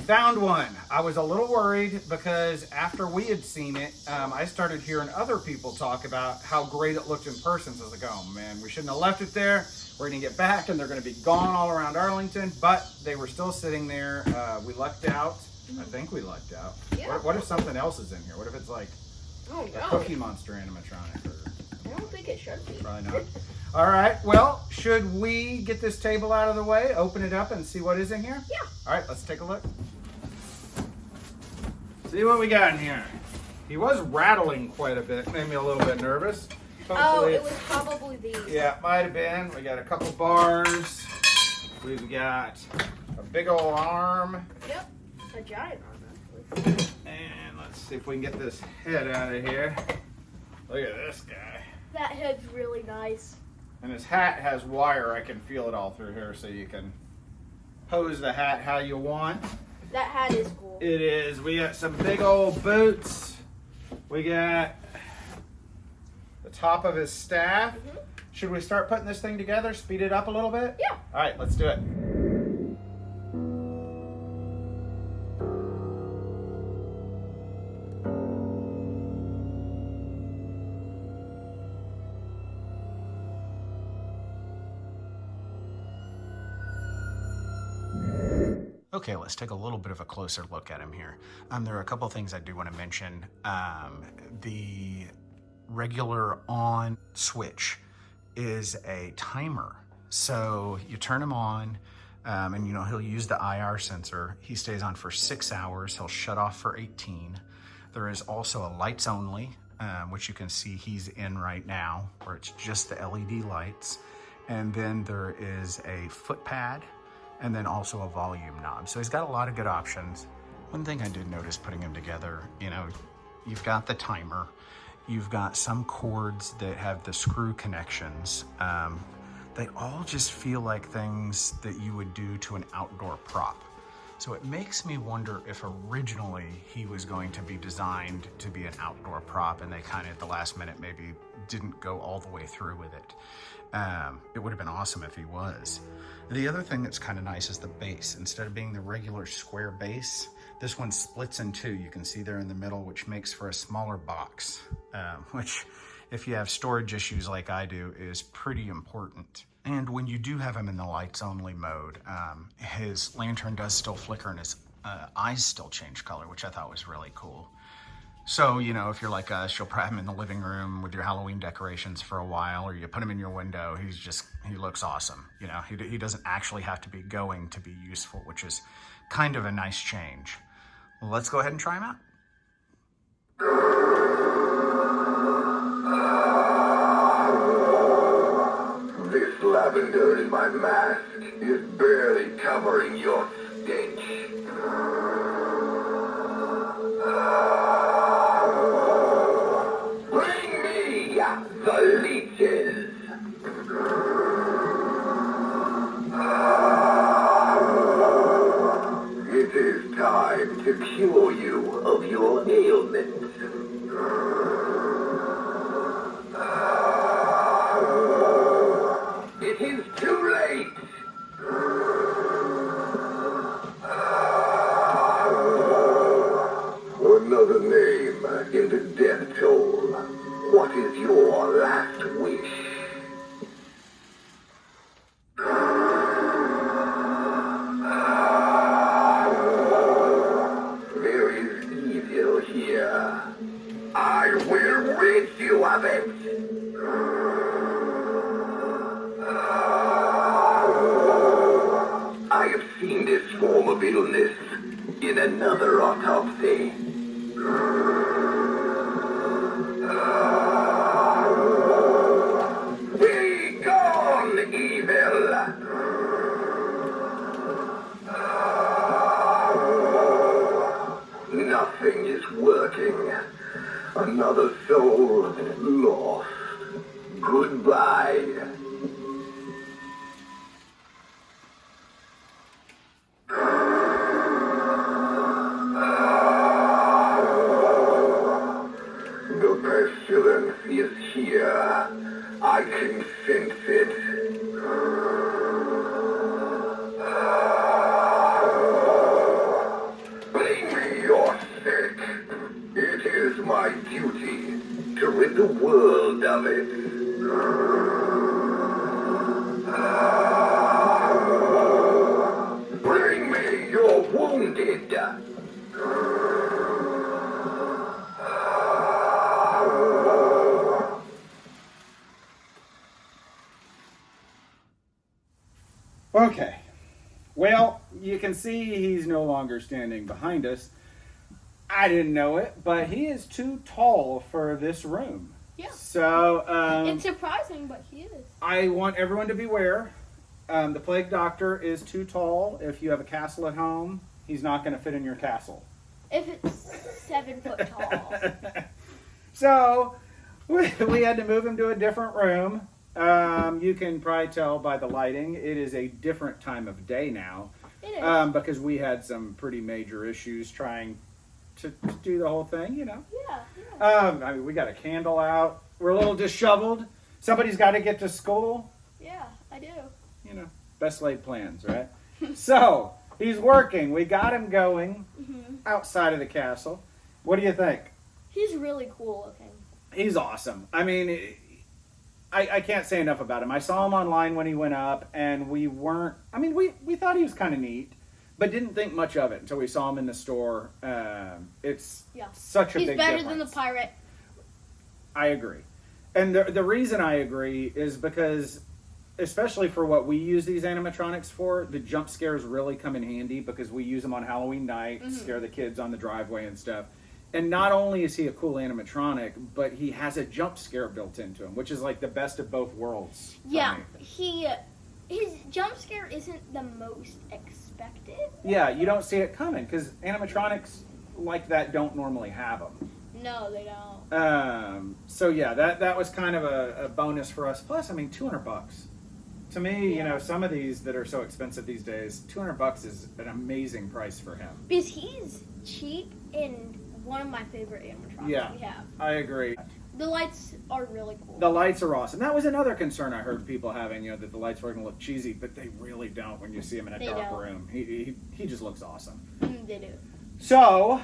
found one. I was a little worried because after we had seen it, I started hearing other people talk about how great it looked in person. So I was like, oh man, we shouldn't have left it there. We're gonna get back and they're gonna be gone all around Arlington, but they were still sitting there. We lucked out. I think we lucked out. Yeah. What if something else is in here? What if it's like a Cookie Monster animatronic? I don't think it should be. Probably not. All right, well, should we get this table out of the way, open it up and see what is in here? Yeah. All right, let's take a look. See what we got in here. He was rattling quite a bit, made me a little bit nervous. Hopefully, it was probably these. Yeah, might have been. We got a couple bars. We've got a big old arm. Yep, a giant arm actually. And let's see if we can get this head out of here. Look at this guy. That head's really nice. And his hat has wire. I can feel it all through here, so you can pose the hat how you want. That hat is cool. It is. We got some big old boots. We got the top of his staff. Mm-hmm. Should we start putting this thing together? Speed it up a little bit? Yeah. All right, let's do it. Okay, let's take a little bit of a closer look at him here. There are a couple things I do want to mention. The regular on switch is a timer. So you turn him on and you know he'll use the IR sensor. He stays on for 6 hours. He'll shut off for 18. There is also a lights only, which you can see he's in right now, where it's just the LED lights. And then there is a foot pad, and then also a volume knob. So he's got a lot of good options. One thing I did notice putting him together, you know, you've got the timer, you've got some cords that have the screw connections. They all just feel like things that you would do to an outdoor prop. So it makes me wonder if originally he was going to be designed to be an outdoor prop and they kind of at the last minute maybe didn't go all the way through with it. It would have been awesome if he was. The other thing that's kind of nice is the base. Instead of being the regular square base, this one splits in two. You can see there in the middle, which makes for a smaller box, which if you have storage issues like I do, is pretty important. And when you do have him in the lights only mode, his lantern does still flicker and his eyes still change color, which I thought was really cool. So, you know, if you're like us, you'll put him in the living room with your Halloween decorations for a while, or you put him in your window. He looks awesome. You know, he doesn't actually have to be going to be useful, which is kind of a nice change. Well, let's go ahead and try him out. This lavender in my mask is barely covering your stench. Bring me the leeches. It is time to cure you of your ailment. It is too late. Another name in the death toll. What is your last wish? There is evil here. I will rid you of it. I have seen this form of illness in another autopsy. Be gone, evil! Nothing is working. Another soul lost. Goodbye. The pestilence is here. I can sense it. the world of it. Bring me your wounded. Okay. Well, you can see he's no longer standing behind us. I didn't know it, but he is too tall for this room. Yeah. So, It's surprising, but he is. I want everyone to beware. The plague doctor is too tall. If you have a castle at home, he's not going to fit in your castle. If it's 7 foot tall. So, we had to move him to a different room. You can probably tell by the lighting, it is a different time of day now. It is. Because we had some pretty major issues trying to do the whole thing, you know. Yeah. I mean, we got a candle out. We're a little disheveled. Somebody's got to get to school. Yeah, I do. You know, best laid plans, right? So, he's working. We got him going outside of the castle. What do you think? He's really cool looking. He's awesome. I mean, I can't say enough about him. I saw him online when he went up, and we thought he was kind of neat, but didn't think much of it until we saw him in the store. It's such a big difference. He's better than the pirate. I agree. And the reason I agree is because, especially for what we use these animatronics for, the jump scares really come in handy because we use them on Halloween night to scare the kids on the driveway and stuff. And not only is he a cool animatronic, but he has a jump scare built into him, which is like the best of both worlds. Yeah, his jump scare isn't the most expected. Yeah, you don't see it coming because animatronics like that don't normally have them. No, they don't. So yeah, that was kind of a bonus for us. Plus, I mean, $200. To me, you know, some of these that are so expensive these days, $200 is an amazing price for him. Because he's cheap and one of my favorite animatronics we have. I agree. The lights are really cool. The lights are awesome. That was another concern I heard people having, you know, that the lights were going to look cheesy, but they really don't when you see him in a dark room. He just looks awesome. They do. So,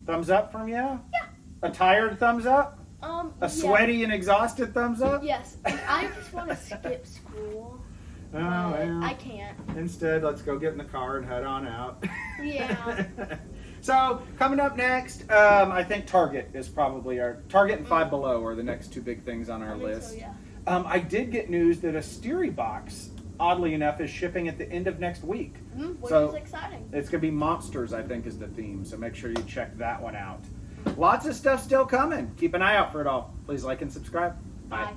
thumbs up from you? Yeah. A tired thumbs up? A sweaty and exhausted thumbs up? Yes. I just want to skip school. Oh, well. I can't. Instead, let's go get in the car and head on out. Yeah. So, coming up next, I think Target is probably Target and Five Below are the next two big things on our list. So, yeah. I did get news that a Steery box, oddly enough, is shipping at the end of next week. Which is exciting. It's going to be monsters, I think, is the theme. So make sure you check that one out. Lots of stuff still coming. Keep an eye out for it all. Please like and subscribe. Bye. Bye.